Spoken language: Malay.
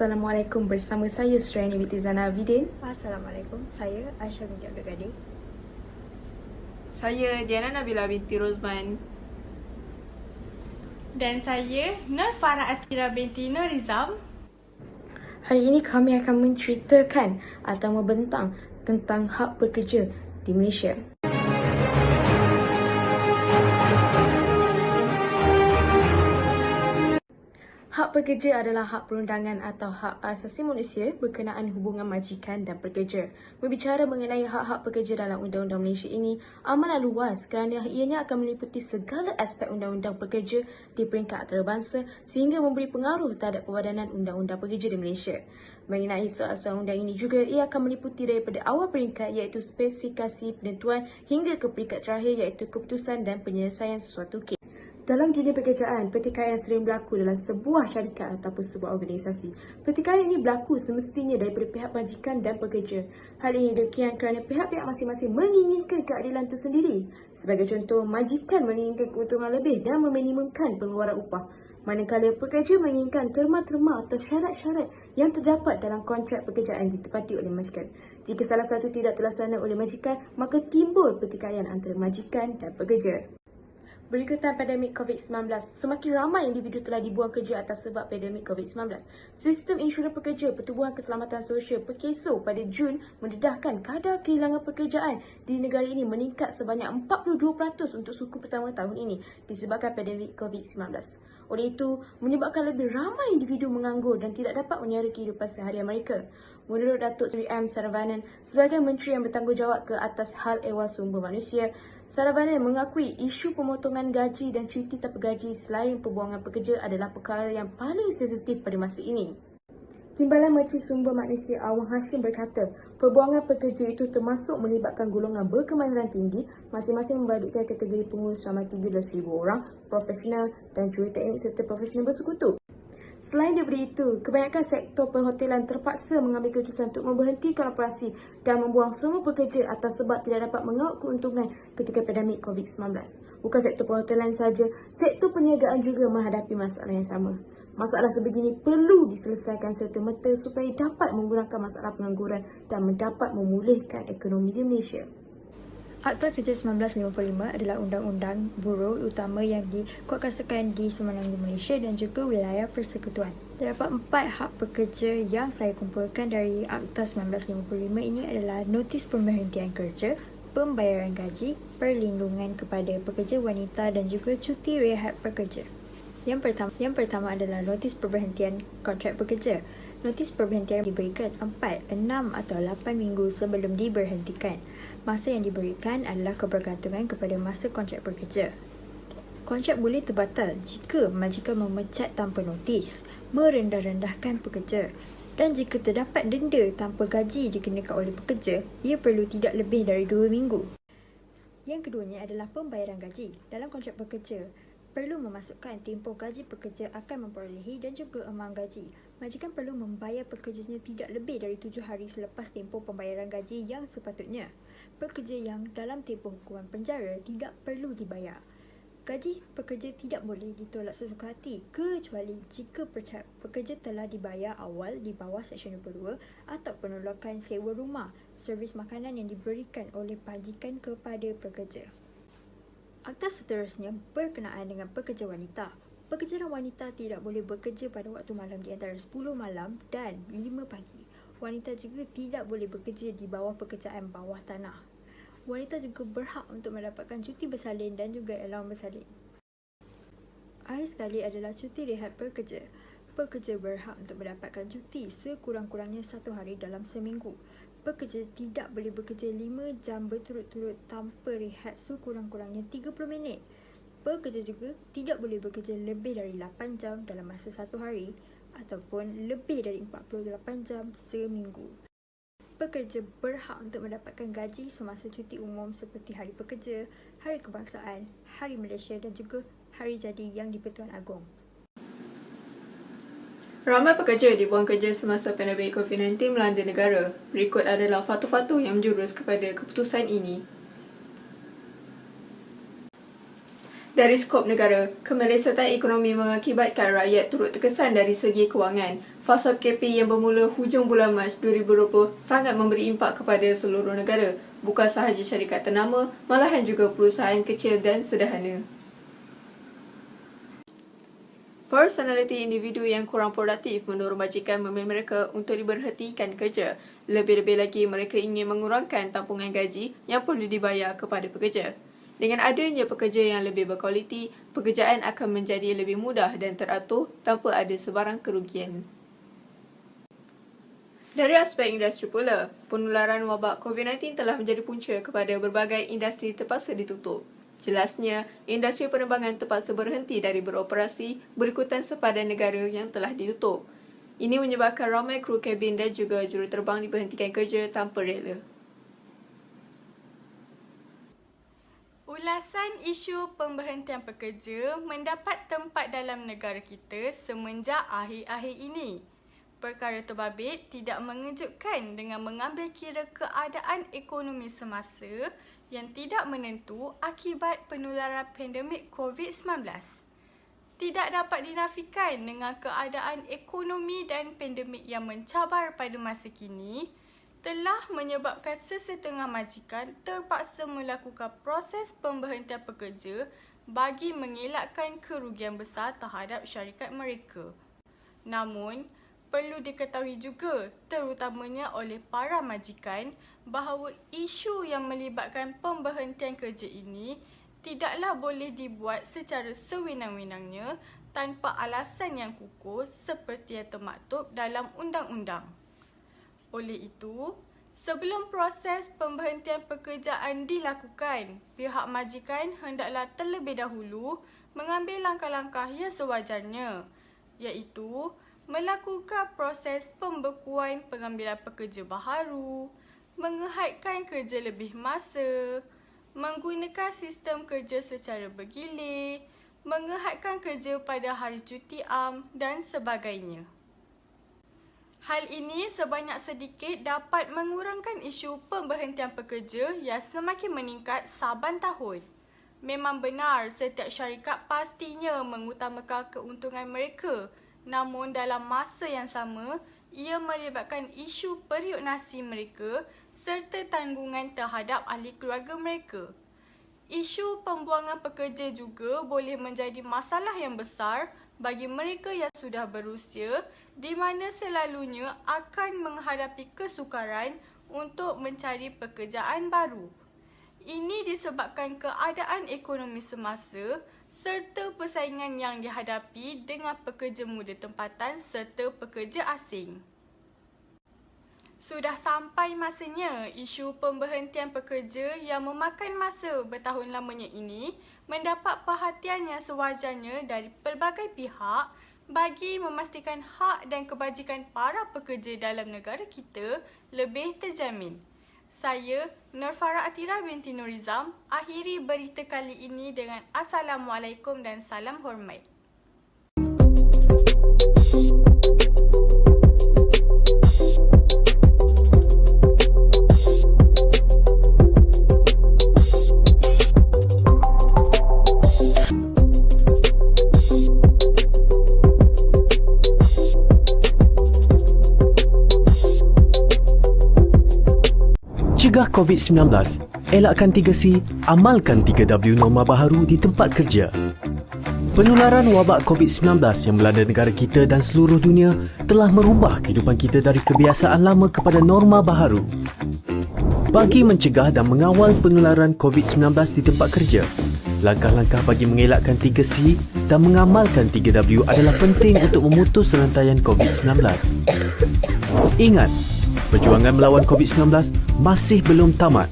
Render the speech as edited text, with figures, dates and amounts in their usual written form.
Assalamualaikum, bersama saya Suriani binti Zana Abidin. Assalamualaikum, saya Aisyah binti Abdul Qadir. Saya Diana Nabila binti Rozman. Dan saya Nur Farah Atira binti Nur Rizam. Hari ini kami akan menceritakan atau membentang tentang hak pekerja di Malaysia. Hak pekerja adalah hak perundangan atau hak asasi manusia berkenaan hubungan majikan dan pekerja. Berbicara mengenai hak-hak pekerja dalam Undang-Undang Malaysia ini amatlah luas kerana ianya akan meliputi segala aspek undang-undang pekerja di peringkat antarabangsa sehingga memberi pengaruh terhadap perbadanan undang-undang pekerja di Malaysia. Mengenai soal-soal undang ini juga, ia akan meliputi daripada awal peringkat iaitu spesifikasi penentuan hingga ke peringkat terakhir iaitu keputusan dan penyelesaian sesuatu kes. Dalam dunia pekerjaan, pertikaian sering berlaku dalam sebuah syarikat ataupun sebuah organisasi. Pertikaian ini berlaku semestinya daripada pihak majikan dan pekerja. Hal ini demikian kerana pihak-pihak masing-masing menginginkan keadilan itu sendiri. Sebagai contoh, majikan menginginkan keuntungan lebih dan meminimumkan pengeluaran upah. Manakala pekerja menginginkan terma-terma atau syarat-syarat yang terdapat dalam kontrak pekerjaan ditepati oleh majikan. Jika salah satu tidak terlaksana oleh majikan, maka timbul pertikaian antara majikan dan pekerja. Berikutan pandemik COVID-19, semakin ramai individu telah dibuang kerja atas sebab pandemik COVID-19. Sistem insurans pekerja Pertubuhan Keselamatan Sosial PKSO pada Jun mendedahkan kadar kehilangan pekerjaan di negara ini meningkat sebanyak 42% untuk suku pertama tahun ini disebabkan pandemik COVID-19. Oleh itu, menyebabkan lebih ramai individu menganggur dan tidak dapat menyara kehidupan seharian mereka. Menurut Datuk Seri M. Saravanan, sebagai Menteri yang bertanggungjawab ke atas hal ehwal sumber manusia, Saravanan mengakui isu pemotongan gaji dan cuti tanpa gaji selain pembuangan pekerja adalah perkara yang paling sensitif pada masa ini. Timbalan Menteri Sumber Manusia Awang Hashim berkata, perbuangan pekerja itu termasuk melibatkan golongan berkemahiran tinggi, masing-masing membabitkan kategori pengurus ramai 13,000 orang, profesional dan juruteknik serta profesional bersekutu. Selain daripada itu, kebanyakan sektor perhotelan terpaksa mengambil keputusan untuk memberhentikan operasi dan membuang semua pekerja atas sebab tidak dapat mengaut keuntungan ketika pandemik COVID-19. Bukan sektor perhotelan sahaja, sektor perniagaan juga menghadapi masalah yang sama. Masalah sebegini perlu diselesaikan serta-merta supaya dapat mengurangkan masalah pengangguran dan mendapat memulihkan ekonomi di Malaysia. Akta Kerja 1955 adalah undang-undang buruh utama yang dikuatkuasakan di semenanjung Malaysia dan juga wilayah persekutuan. Terdapat 4 hak pekerja yang saya kumpulkan dari Akta 1955 ini adalah notis pemberhentian kerja, pembayaran gaji, perlindungan kepada pekerja wanita dan juga cuti rehat pekerja. Yang pertama adalah notis perberhentian kontrak pekerja. Notis perberhentian diberikan 4, 6 atau 8 minggu sebelum diberhentikan. Masa yang diberikan adalah kebergantungan kepada masa kontrak pekerja. Kontrak boleh terbatal jika majikan memecat tanpa notis, merendah-rendahkan pekerja dan jika terdapat denda tanpa gaji dikenakan oleh pekerja, ia perlu tidak lebih dari 2 minggu. Yang keduanya adalah pembayaran gaji. Dalam kontrak pekerja, perlu memasukkan tempoh gaji pekerja akan memperolehi dan juga amount gaji. Majikan perlu membayar pekerjanya tidak lebih dari 7 hari selepas tempoh pembayaran gaji yang sepatutnya. Pekerja yang dalam tempoh hukuman penjara tidak perlu dibayar. Gaji pekerja tidak boleh ditolak sesuka hati kecuali jika pekerja telah dibayar awal di bawah Seksyen 22 atau penolakan sewa rumah, servis makanan yang diberikan oleh majikan kepada pekerja. Akta seterusnya berkenaan dengan pekerja wanita. Pekerja wanita tidak boleh bekerja pada waktu malam di antara 10 malam dan 5 pagi. Wanita juga tidak boleh bekerja di bawah pekerjaan bawah tanah. Wanita juga berhak untuk mendapatkan cuti bersalin dan juga allowance bersalin. Akhir sekali adalah cuti rehat pekerja. Pekerja berhak untuk mendapatkan cuti sekurang-kurangnya 1 hari dalam seminggu. Pekerja tidak boleh bekerja 5 jam berturut-turut tanpa rehat sekurang-kurangnya 30 minit. Pekerja juga tidak boleh bekerja lebih dari 8 jam dalam masa 1 hari ataupun lebih dari 48 jam seminggu. Pekerja berhak untuk mendapatkan gaji semasa cuti umum seperti Hari Pekerja, Hari Kebangsaan, Hari Malaysia dan juga Hari Jadi yang di-Pertuan Agong. Ramai pekerja dibuang kerja semasa pandemik COVID-19 melanda negara. Berikut adalah faktor-faktor yang menjurus kepada keputusan ini. Dari skop negara, kemelesatan ekonomi mengakibatkan rakyat turut terkesan dari segi kewangan. Fasa PKP yang bermula hujung bulan Mac 2020 sangat memberi impak kepada seluruh negara, bukan sahaja syarikat ternama, malahan juga perusahaan kecil dan sederhana. Personaliti individu yang kurang produktif mendorong majikan memilih mereka untuk diberhentikan kerja. Lebih-lebih lagi, mereka ingin mengurangkan tampungan gaji yang perlu dibayar kepada pekerja. Dengan adanya pekerja yang lebih berkualiti, pekerjaan akan menjadi lebih mudah dan teratur tanpa ada sebarang kerugian. Dari aspek industri pula, penularan wabak COVID-19 telah menjadi punca kepada berbagai industri terpaksa ditutup. Jelasnya, industri penerbangan terpaksa berhenti dari beroperasi berikutan sepadan negara yang telah ditutup. Ini menyebabkan ramai kru kabin dan juga juruterbang diberhentikan kerja tanpa rela. Ulasan isu pemberhentian pekerja mendapat tempat dalam negara kita semenjak akhir-akhir ini. Perkara terbabit tidak mengejutkan dengan mengambil kira keadaan ekonomi semasa yang tidak menentu akibat penularan pandemik COVID-19. Tidak dapat dinafikan dengan keadaan ekonomi dan pandemik yang mencabar pada masa kini telah menyebabkan sesetengah majikan terpaksa melakukan proses pemberhentian pekerja bagi mengelakkan kerugian besar terhadap syarikat mereka. Namun, perlu diketahui juga, terutamanya oleh para majikan, bahawa isu yang melibatkan pemberhentian kerja ini tidaklah boleh dibuat secara sewenang-wenangnya tanpa alasan yang kukuh seperti yang termaktub dalam undang-undang. Oleh itu, sebelum proses pemberhentian pekerjaan dilakukan, pihak majikan hendaklah terlebih dahulu mengambil langkah-langkah yang sewajarnya, iaitu melakukan proses pembekuan pengambilan pekerja baharu, mengehadkan kerja lebih masa, menggunakan sistem kerja secara bergilir, mengehadkan kerja pada hari cuti am dan sebagainya. Hal ini sebanyak sedikit dapat mengurangkan isu pemberhentian pekerja yang semakin meningkat saban tahun. Memang benar setiap syarikat pastinya mengutamakan keuntungan mereka, namun dalam masa yang sama, ia melibatkan isu periuk nasi mereka serta tanggungan terhadap ahli keluarga mereka. Isu pembuangan pekerja juga boleh menjadi masalah yang besar bagi mereka yang sudah berusia di mana selalunya akan menghadapi kesukaran untuk mencari pekerjaan baru. Ini disebabkan keadaan ekonomi semasa serta persaingan yang dihadapi dengan pekerja muda tempatan serta pekerja asing. Sudah sampai masanya isu pemberhentian pekerja yang memakan masa bertahun lamanya ini mendapat perhatian yang sewajarnya dari pelbagai pihak bagi memastikan hak dan kebajikan para pekerja dalam negara kita lebih terjamin. Saya, Nur Farah Atira binti Nurizam, akhiri berita kali ini dengan Assalamualaikum dan salam hormat. Cegah COVID-19, elakkan 3C, amalkan 3W norma baharu di tempat kerja. Penularan wabak COVID-19 yang melanda negara kita dan seluruh dunia telah merubah kehidupan kita dari kebiasaan lama kepada norma baharu. Bagi mencegah dan mengawal penularan COVID-19 di tempat kerja, langkah-langkah bagi mengelakkan 3C dan mengamalkan 3W adalah penting untuk memutus rantaian COVID-19. Ingat, perjuangan melawan COVID-19 masih belum tamat.